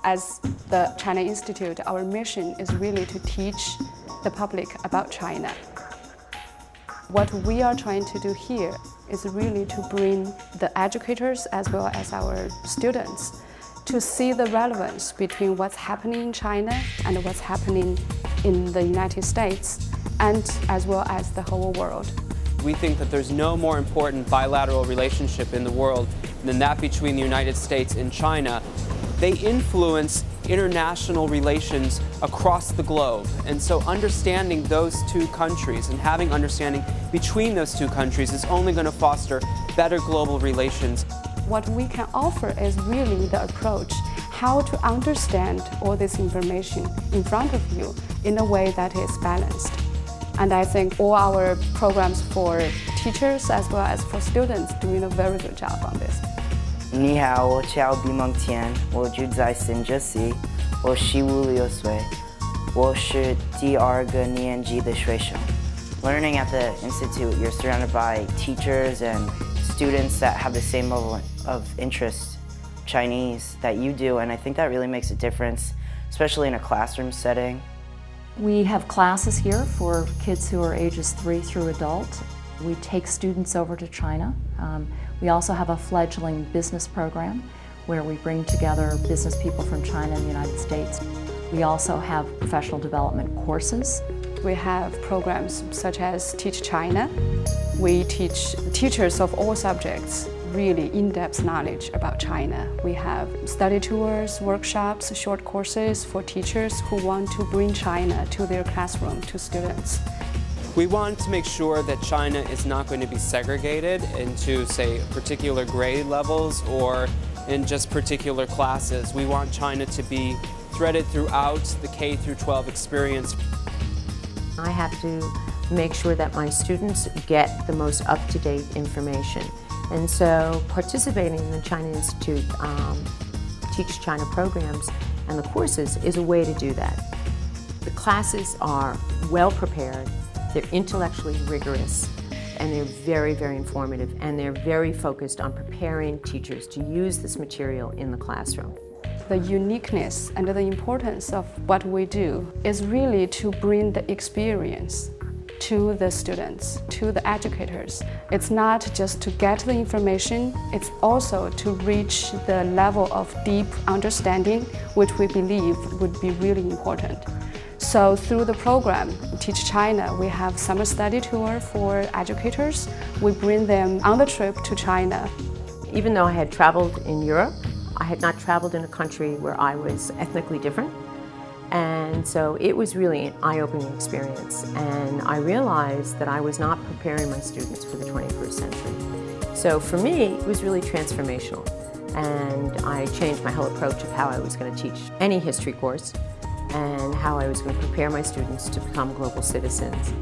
As the China Institute, our mission is really to teach the public about China. What we are trying to do here is really to bring the educators as well as our students to see the relevance between what's happening in China and what's happening in the United States, and as well as the whole world. We think that there's no more important bilateral relationship in the world than that between the United States and China. They influence international relations across the globe. And so understanding those two countries and having understanding between those two countries is only going to foster better global relations. What we can offer is really the approach, how to understand all this information in front of you in a way that is balanced. And I think all our programs for teachers as well as for students doing a very good job on this. 你好，我叫毕梦天，我住在新泽西，我15岁，我是第二个年级的学生。Learning at the Institute, you're surrounded by teachers and students that have the same level of interest, Chinese, that you do, and I think that really makes a difference, especially in a classroom setting. We have classes here for kids who are ages 3 through adult. We take students over to China. We also have a fledgling business program where we bring together business people from China and the United States. We also have professional development courses. We have programs such as Teach China. We teach teachers of all subjects really in-depth knowledge about China. We have study tours, workshops, short courses for teachers who want to bring China to their classroom to students. We want to make sure that China is not going to be segregated into, say, particular grade levels or in just particular classes. We want China to be threaded throughout the K through 12 experience. I have to make sure that my students get the most up-to-date information. And so participating in the China Institute Teach China programs and the courses is a way to do that. The classes are well prepared. They're intellectually rigorous, and they're very, very informative, and they're very focused on preparing teachers to use this material in the classroom. The uniqueness and the importance of what we do is really to bring the experience to the students, to the educators. It's not just to get the information, it's also to reach the level of deep understanding, which we believe would be really important. So through the program, Teach China, we have summer study tour for educators. We bring them on the trip to China. Even though I had traveled in Europe, I had not traveled in a country where I was ethnically different. And so it was really an eye-opening experience. And I realized that I was not preparing my students for the 21st century. So for me, it was really transformational. And I changed my whole approach of how I was going to teach any history course and how I was going to prepare my students to become global citizens.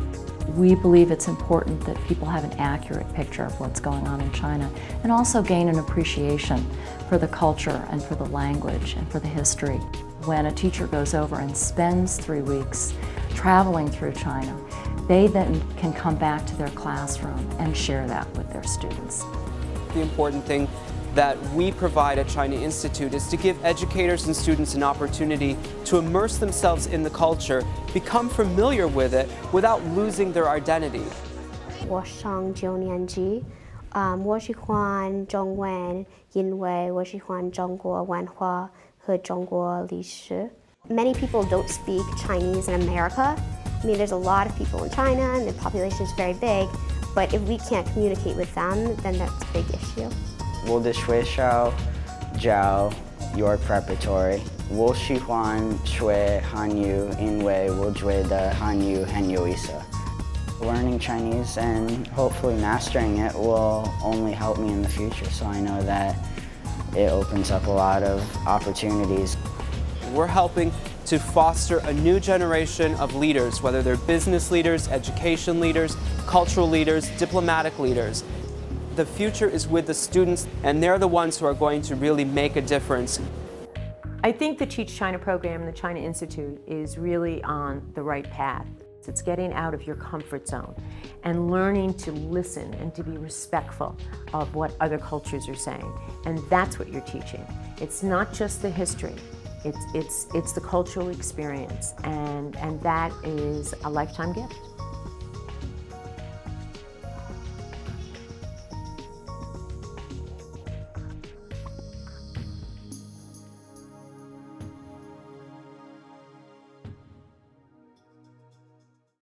We believe it's important that people have an accurate picture of what's going on in China and also gain an appreciation for the culture and for the language and for the history. When a teacher goes over and spends 3 weeks traveling through China, they then can come back to their classroom and share that with their students. The important thing that we provide at China Institute is to give educators and students an opportunity to immerse themselves in the culture, become familiar with it without losing their identity. 我上9年级，我喜欢中文，因为我喜欢中国文化和中国历史。Many people don't speak Chinese in America. I mean, there's a lot of people in China and the population is very big, but if we can't communicate with them, then that's a big issue. 我的学校叫 York Preparatory. 我喜欢学汉语，因为我觉得汉语很有意思。Learning Chinese and hopefully mastering it will only help me in the future, so I know that it opens up a lot of opportunities. We're helping to foster a new generation of leaders, whether they're business leaders, education leaders, cultural leaders, diplomatic leaders. The future is with the students, and they're the ones who are going to really make a difference. I think the Teach China program and the China Institute is really on the right path. It's getting out of your comfort zone and learning to listen and to be respectful of what other cultures are saying. And that's what you're teaching. It's not just the history, It's the cultural experience, and that is a lifetime gift.